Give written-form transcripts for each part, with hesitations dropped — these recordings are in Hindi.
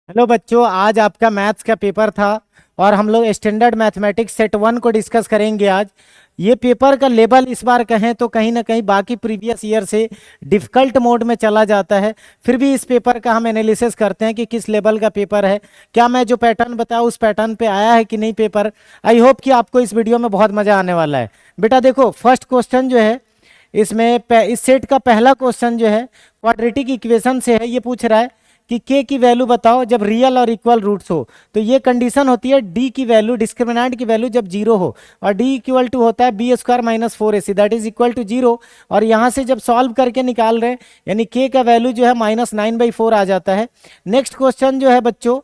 हेलो बच्चों, आज आपका मैथ्स का पेपर था और हम लोग स्टैंडर्ड मैथमेटिक्स सेट 1 को डिस्कस करेंगे आज। ये पेपर का लेवल इस बार कहें तो कहीं ना कहीं बाकी प्रीवियस ईयर से डिफ़िकल्ट मोड में चला जाता है। फिर भी इस पेपर का हम एनालिसिस करते हैं कि किस लेवल का पेपर है, क्या मैं जो पैटर्न बताया उस पैटर्न पे आया है कि नहीं पेपर। आई होप कि आपको इस वीडियो में बहुत मज़ा आने वाला है। बेटा देखो, फर्स्ट क्वेश्चन जो है इसमें इस सेट का पहला क्वेश्चन जो है क्वाड्रेटिक इक्वेशन से है। ये पूछ रहा है कि के की वैल्यू बताओ जब रियल और इक्वल रूट्स हो। तो ये कंडीशन होती है डी की वैल्यू, डिस्क्रिमिनेंट की वैल्यू जब जीरो हो, और डी इक्वल टू होता है B square minus 4ac that is equal to zero. और यहाँ से जब सॉल्व करके निकाल रहे हैं यानी के का वैल्यू जो है -9/4 आ जाता है। नेक्स्ट क्वेश्चन जो है बच्चों,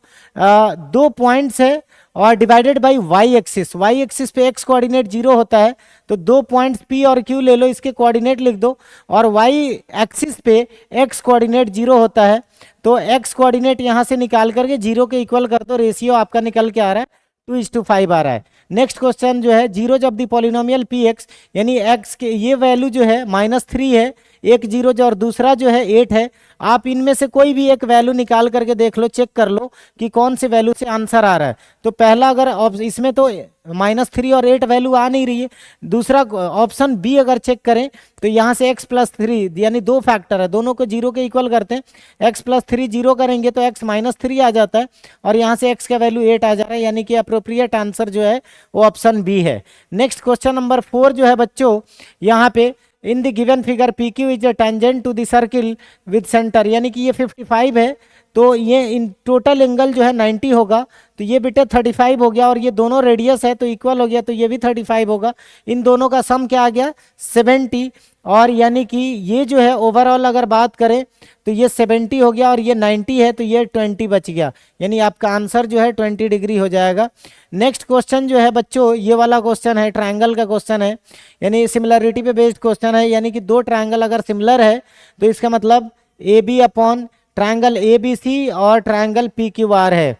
दो पॉइंट्स है और divided by Y axis. Y axis पे एक्स कोऑर्डिनेट जीरो होता है, तो दो पॉइंट्स पी और क्यू ले लो, इसके कोऑर्डिनेट लिख दो। और वाई एक्सिस पे एक्स कोऑर्डिनेट जीरो होता है, तो एक्स कोऑर्डिनेट यहाँ से निकाल करके जीरो के इक्वल कर दो। रेशियो आपका निकल के आ रहा है 2:5 आ रहा है। नेक्स्ट क्वेश्चन जो है, जीरो जब दी पॉलिनोमियल पी एक्स यानी एक्स के ये वैल्यू जो है -3 है, एक जीरो जो और दूसरा जो है 8 है। आप इनमें से कोई भी एक वैल्यू निकाल करके देख लो, चेक कर लो कि कौन से वैल्यू से आंसर आ रहा है। तो पहला अगर इसमें तो -3 और 8 वैल्यू आ नहीं रही है। दूसरा ऑप्शन बी अगर चेक करें तो यहाँ से x+3 यानी दो फैक्टर है, दोनों को जीरो के इक्वल करते हैं। x+3 जीरो करेंगे तो x -3 आ जाता है और यहाँ से x का वैल्यू 8 आ जा रहा है, यानी कि अप्रोप्रिएट आंसर जो है वो ऑप्शन बी है। नेक्स्ट क्वेश्चन नंबर 4 जो है बच्चों, यहाँ पे in the given figure P Q is a tangent to the circle with centre, यानी कि ये 55 है, तो ये इन टोटल एंगल जो है 90 होगा। तो ये बेटा 35 हो गया और ये दोनों रेडियस है तो इक्वल हो गया, तो ये भी 35 होगा। इन दोनों का सम क्या आ गया 70। और यानी कि ये जो है ओवरऑल अगर बात करें तो ये 70 हो गया और ये 90 है, तो ये 20 बच गया, यानी आपका आंसर जो है 20 डिग्री हो जाएगा। नेक्स्ट क्वेश्चन जो है बच्चों, ये वाला क्वेश्चन है, ट्रायंगल का क्वेश्चन है, यानी सिमिलरिटी पे बेस्ड क्वेश्चन है। यानी कि दो ट्रायंगल अगर सिमिलर है तो इसका मतलब A B upon triangle A B C और ट्रायंगल पी क्यू आर है।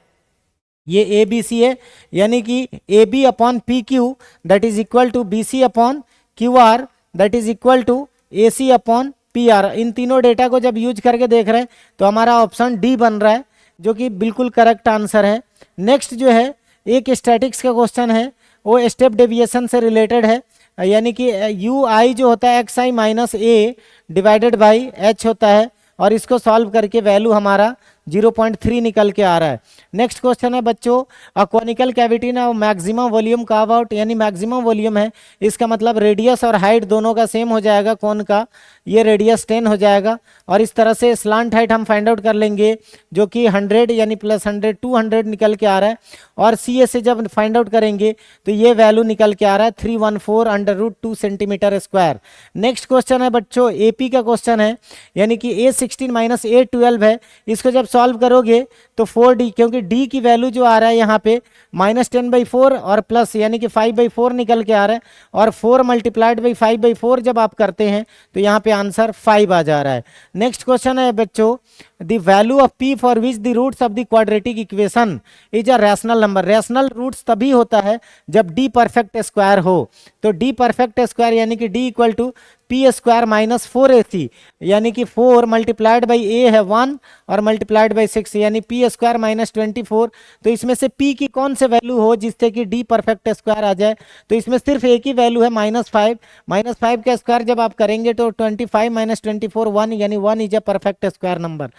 ये ए बी सी है, यानी कि A B upon P Q that is equal to B C upon Q R that is equal to A C upon P R. इन तीनों डेटा को जब यूज करके देख रहे हैं तो हमारा ऑप्शन डी बन रहा है, जो कि बिल्कुल करेक्ट आंसर है। नेक्स्ट जो है एक स्टैटिक्स का क्वेश्चन है, वो स्टेप डेविएशन से रिलेटेड है, यानी कि यू आई जो होता है x I minus A divided by H होता है, और इसको सॉल्व करके वैल्यू हमारा 0.3 निकल के आ रहा है। नेक्स्ट क्वेश्चन है बच्चों, अकोनिकल कैविटी ना मैक्सिमम वॉल्यूम कार्व आउट, यानी मैक्सिमम वॉल्यूम है, इसका मतलब रेडियस और हाइट दोनों का सेम हो जाएगा कोन का, ये रेडियस 10 हो जाएगा। और इस तरह से स्लांट हाइट हम फाइंड आउट कर लेंगे, जो कि 100 यानी +100 200 निकल के आ रहा है। और सी ए से जब फाइंड आउट करेंगे तो ये वैल्यू निकल के आ रहा है 314/√2 सेंटीमीटर स्क्वायर। नेक्स्ट क्वेश्चन है बच्चों, ए पी का क्वेश्चन है, यानी कि A16 - A12 है, इसको जब सॉल्व करोगे तो 4D, क्योंकि D की वैल्यू जो आ रहा है यहाँ पे -10/4 और प्लस यानी कि 5/4 निकल के आ रहा है, और 4 मल्टीप्लाइड बाई 5/4 जब आप करते हैं तो यहाँ पे आंसर 5 आ जा रहा है। नेक्स्ट क्वेश्चन है बच्चों, the value of P for which the roots of the quadratic equation is a rational number. Rational roots तभी होता है जब D परफेक्ट स्क्वायर हो। तो D परफेक्ट स्क्वायर यानी कि D equal to P square minus 4ac, यानी कि 4 मल्टीप्लाइड बाई ए है 1 और मल्टीप्लाइड बाई 6 यानी पी स्क्वायर -24। तो इसमें से p की कौन से वैल्यू हो जिससे कि d परफेक्ट स्क्वायर आ जाए, तो इसमें सिर्फ एक ही वैल्यू है -5। -5 का स्क्वायर जब आप करेंगे तो 25 - 24 1, यानी 1 is a perfect square number,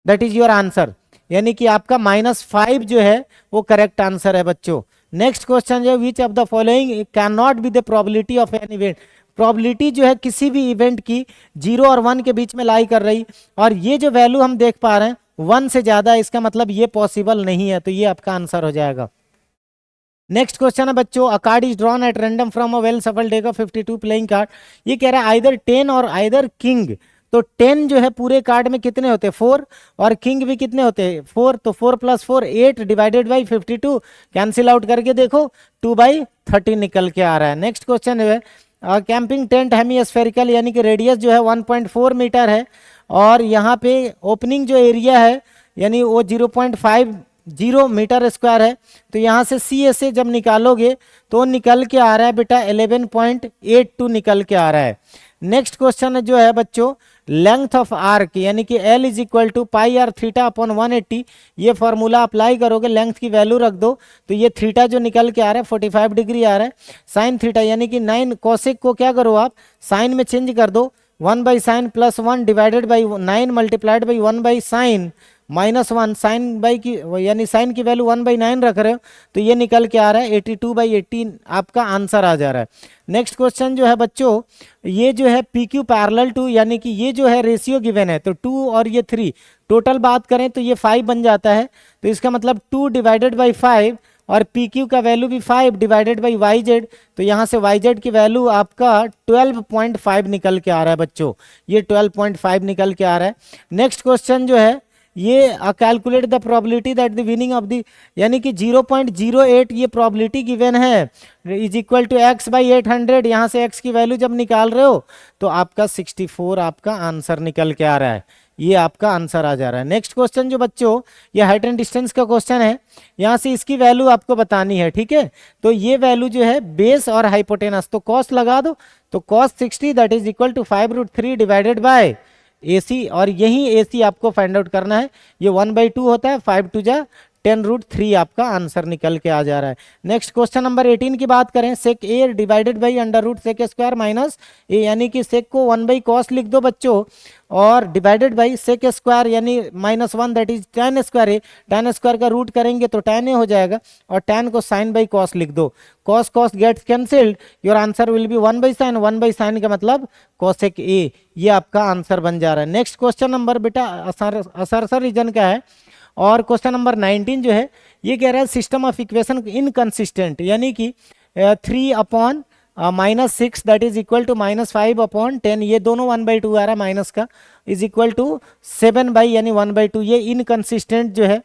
that is your answer. यानी कि आपका -5 जो है वो करेक्ट आंसर है बच्चों। नेक्स्ट क्वेश्चन जो है, which of the following can not be the probability of an event. Probability जो है किसी भी इवेंट की 0 और 1 के बीच में लाई कर रही, और ये जो वैल्यू हम देख पा रहे हैं 1 से ज्यादा, इसका मतलब ये पॉसिबल नहीं है, तो ये आपका आंसर हो जाएगा। नेक्स्ट क्वेश्चन है बच्चों, अ card is drawn at random from a well सफल डेक ऑफ 52 प्लेइंग कार्ड। ये कह रहा है आइदर 10 और आइदर किंग। तो 10 जो है पूरे कार्ड में कितने होते हैं 4, और किंग भी कितने होते हैं 4, तो 4 + 4 8 डिवाइडेड बाई 52, कैंसिल आउट करके देखो 2/30 निकल के आ रहा है। नेक्स्ट क्वेश्चन है, कैंपिंग टेंट हेमीस्फेरिकल, यानी कि रेडियस जो है 1.4 मीटर है, और यहाँ पे ओपनिंग जो एरिया है यानी वो 0.50 मीटर स्क्वायर है। तो यहाँ से सी ए से जब निकालोगे तो निकल के आ रहा है बेटा 11.82 निकल के आ रहा है। नेक्स्ट क्वेश्चन जो है बच्चों, लेंथ ऑफ आर्क यानी कि L is equal to pi R theta upon 180, ये फॉर्मूला अप्लाई करोगे, लेंथ की वैल्यू रख दो तो ये थीटा जो निकल के आ रहा है 45 डिग्री आ रहा है। साइन थीटा यानी कि 9 कोसेक को क्या करो आप साइन में चेंज कर दो, 1 by sine plus 1 divided by 9 multiplied by 1 by sine minus 1, sine by की यानी साइन की वैल्यू 1 बाई 9 रख रहे हो तो ये निकल के आ रहा है 82 बाई 18 आपका आंसर आ जा रहा है। नेक्स्ट क्वेश्चन जो है बच्चों, ये जो है पी क्यू पैरेलल टू यानी कि ये जो है रेशियो गिवन है तो 2 और ये 3 टोटल बात करें तो ये 5 बन जाता है, तो इसका मतलब 2 डिवाइडेड बाई 5 और पी क्यू का वैल्यू भी 5 डिवाइडेड बाई वाई जेड, तो यहाँ से वाई जेड की वैल्यू आपका 12.5 निकल के आ रहा है बच्चों, ये 12.5 निकल के आ रहा है। नेक्स्ट क्वेश्चन जो है ये calculate the probability that the winning of the यानी कि 0.08 ये प्रोबेबिलिटी गिवन है is equal to X by 800, यहाँ से x की वैल्यू जब निकाल रहे हो तो आपका 64 आपका आंसर निकल के आ रहा है, ये आपका आंसर आ जा रहा है। नेक्स्ट क्वेश्चन जो बच्चों ये हाइट एंड डिस्टेंस का क्वेश्चन है, यहाँ से इसकी वैल्यू आपको बतानी है, ठीक है। तो ये वैल्यू जो है बेस और हाइपोटेनस, तो कॉस लगा दो, तो cos 60 that is equal to 5√3 divided by AC, और यही AC आपको फाइंड आउट करना है, ये 1/2 होता है, 5 2 जा 10√3 आपका आंसर निकल के आ जा रहा है। नेक्स्ट क्वेश्चन नंबर 18 की बात करें, sec A divided by under root sec square minus A, यानी कि सेक को 1/cos लिख दो बच्चों और डिवाइडेड बाई सेक स्क्वायर यानी -1 that is tan square A, tan square का रूट करेंगे तो tan ए हो जाएगा और tan को sin बाई cos लिख दो, cos cos gets cancelled, your answer will be 1/sin, 1/sin का मतलब cosec ए, ये आपका आंसर बन जा रहा है। नेक्स्ट क्वेश्चन नंबर बेटा असरसर रीजन का है और क्वेश्चन नंबर 19 जो है ये कह रहा है सिस्टम ऑफ इक्वेशन इनकंसिस्टेंट, यानी कि 3 upon -6 that is equal to -5/10, ये दोनों 1/2 आ रहा है माइनस का, इज इक्वल टू 7 बाई यानी 1/2, ये इनकंसिस्टेंट जो है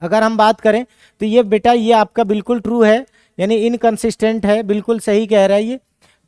अगर हम बात करें तो ये बेटा ये आपका बिल्कुल ट्रू है, यानी इनकंसिस्टेंट है, बिल्कुल सही कह रहा है ये,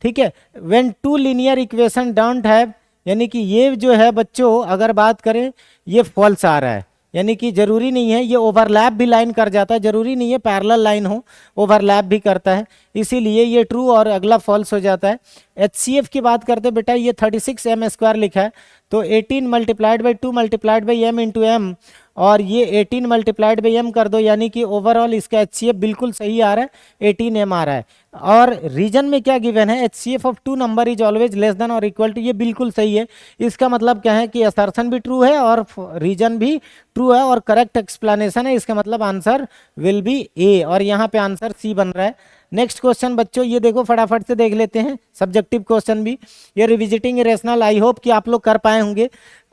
ठीक है। When two linear equation don't have, यानी कि ये जो है बच्चों अगर बात करें ये फॉल्स आ रहा है, यानी कि जरूरी नहीं है, ये ओवरलैप भी लाइन कर जाता है, जरूरी नहीं है पैरेलल लाइन हो, ओवरलैप भी करता है, इसीलिए ये ट्रू और अगला फॉल्स हो जाता है। HCF की बात करते बेटा ये 36 m² लिखा है, तो 18 multiplied by 2 multiplied by m into M, और ये 18 मल्टीप्लाइड बाई m कर दो, यानी कि ओवरऑल इसका HCF बिल्कुल सही आ रहा है, 18 m आ रहा है। और रीजन में क्या गिवन है, HCF of 2 number is always less than और इक्वल टू, ये बिल्कुल सही है, इसका मतलब क्या है कि असर्शन भी ट्रू है और रीजन भी ट्रू है और करेक्ट एक्सप्लेनेशन है, इसका मतलब आंसर विल बी ए, और यहाँ पे आंसर सी बन रहा है। नेक्स्ट क्वेश्चन बच्चों ये देखो फटाफट से देख लेते हैं, सब्जेक्टिव क्वेश्चन भी, ये रिविजिटिंग इरेशनल, आई होप कि आप लोग कर पाए होंगे,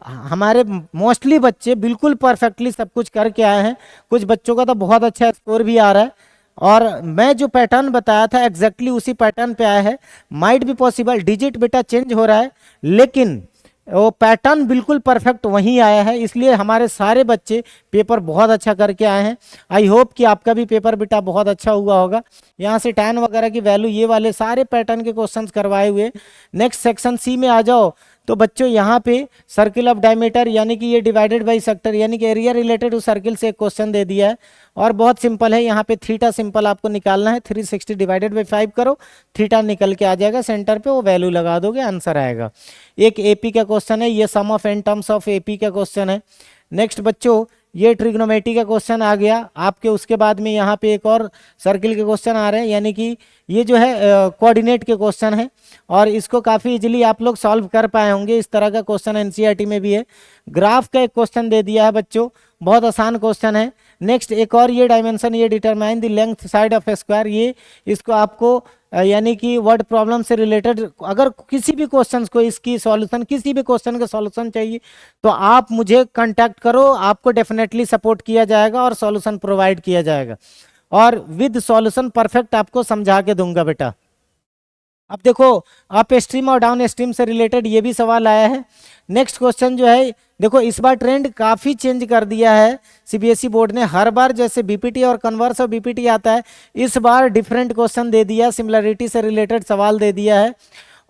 हमारे मोस्टली बच्चे बिल्कुल परफेक्टली सब कुछ करके आए हैं, कुछ बच्चों का तो बहुत अच्छा स्कोर भी आ रहा है, और मैं जो पैटर्न बताया था एग्जैक्टली उसी पैटर्न पे आया है। माइट भी पॉसिबल डिजिट बेटा चेंज हो रहा है, लेकिन वो पैटर्न बिल्कुल परफेक्ट वहीं आया है, इसलिए हमारे सारे बच्चे पेपर बहुत अच्छा करके आए हैं। आई होप कि आपका भी पेपर बेटा बहुत अच्छा हुआ होगा। यहाँ से tan वगैरह की वैल्यू, ये वाले सारे पैटर्न के क्वेश्चंस करवाए हुए। नेक्स्ट सेक्शन सी में आ जाओ तो बच्चों यहाँ पे सर्किल ऑफ डायमीटर, यानी कि ये डिवाइडेड बाई सेक्टर, यानी कि एरिया रिलेटेड टू सर्किल से एक क्वेश्चन दे दिया है और बहुत सिंपल है, यहाँ पे थीटा सिंपल आपको निकालना है, 360 डिवाइडेड बाई 5 करो, थीटा निकल के आ जाएगा, सेंटर पे वो वैल्यू लगा दोगे, आंसर आएगा। एक एपी का क्वेश्चन है, ये sum of n terms of AP का क्वेश्चन है। नेक्स्ट बच्चों ये ट्रिग्नोमेट्री का क्वेश्चन आ गया आपके, उसके बाद में यहाँ पे एक और सर्किल के क्वेश्चन आ रहे हैं, यानी कि ये जो है कोऑर्डिनेट के क्वेश्चन है और इसको काफ़ी इजीली आप लोग सॉल्व कर पाए होंगे, इस तरह का क्वेश्चन एनसीईआरटी में भी है। ग्राफ का एक क्वेश्चन दे दिया है बच्चों, बहुत आसान क्वेश्चन है। नेक्स्ट एक और ये डायमेंशन, ये determine the length side of square, ये इसको आपको यानी कि वर्ड प्रॉब्लम से रिलेटेड अगर किसी भी क्वेश्चन को इसकी सॉल्यूशन, किसी भी क्वेश्चन का सॉल्यूशन चाहिए तो आप मुझे कांटेक्ट करो, आपको डेफिनेटली सपोर्ट किया जाएगा और सॉल्यूशन प्रोवाइड किया जाएगा और विद सॉल्यूशन परफेक्ट आपको समझा के दूंगा बेटा। अब देखो अप स्ट्रीम और डाउन स्ट्रीम से रिलेटेड ये भी सवाल आया है। नेक्स्ट क्वेश्चन जो है देखो, इस बार ट्रेंड काफ़ी चेंज कर दिया है सीबीएसई बोर्ड ने, हर बार जैसे बीपीटी और कन्वर्स और बीपीटी आता है, इस बार डिफरेंट क्वेश्चन दे दिया, सिमिलरिटी से रिलेटेड सवाल दे दिया है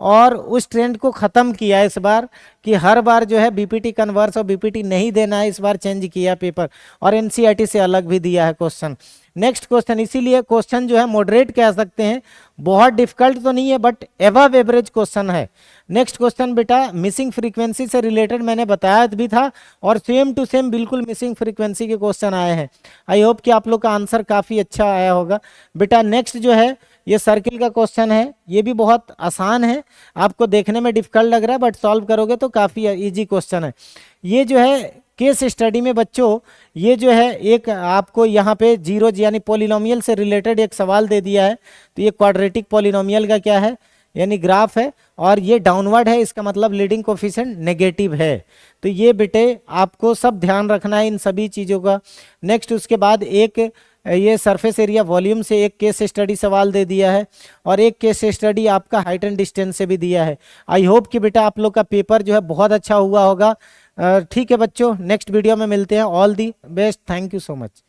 और उस ट्रेंड को ख़त्म किया इस बार कि हर बार जो है बीपीटी कन्वर्स और बीपीटी नहीं देना है, इस बार चेंज किया पेपर और एनसीईआरटी से अलग भी दिया है क्वेश्चन। नेक्स्ट क्वेश्चन, इसीलिए क्वेश्चन जो है मॉडरेट कह सकते हैं, बहुत डिफिकल्ट तो नहीं है बट एबव एवरेज क्वेश्चन है। नेक्स्ट क्वेश्चन बेटा मिसिंग फ्रीक्वेंसी से रिलेटेड मैंने बताया भी था और सेम टू सेम बिल्कुल मिसिंग फ्रीक्वेंसी के क्वेश्चन आए हैं। आई होप कि आप लोग का आंसर काफ़ी अच्छा आया होगा। बेटा नेक्स्ट जो है ये सर्किल का क्वेश्चन है, ये भी बहुत आसान है, आपको देखने में डिफिकल्ट लग रहा है बट सॉल्व करोगे तो काफ़ी इजी क्वेश्चन है। ये जो है केस स्टडी में बच्चों, ये जो है एक आपको यहाँ पे जीरोज यानी पोलिनोमियल से रिलेटेड एक सवाल दे दिया है। तो ये क्वाड्रेटिक पोलिनोमियल का क्या है यानी ग्राफ है और ये डाउनवर्ड है, इसका मतलब लीडिंग कोफिशिएंट नेगेटिव है। तो ये बेटे आपको सब ध्यान रखना है इन सभी चीज़ों का। नेक्स्ट उसके बाद एक ये सरफेस एरिया वॉल्यूम से एक केस स्टडी सवाल दे दिया है और एक केस स्टडी आपका हाइट एंड डिस्टेंस से भी दिया है। आई होप कि बेटा आप लोग का पेपर जो है बहुत अच्छा हुआ होगा। ठीक है बच्चों, नेक्स्ट वीडियो में मिलते हैं। All the best, thank you so much.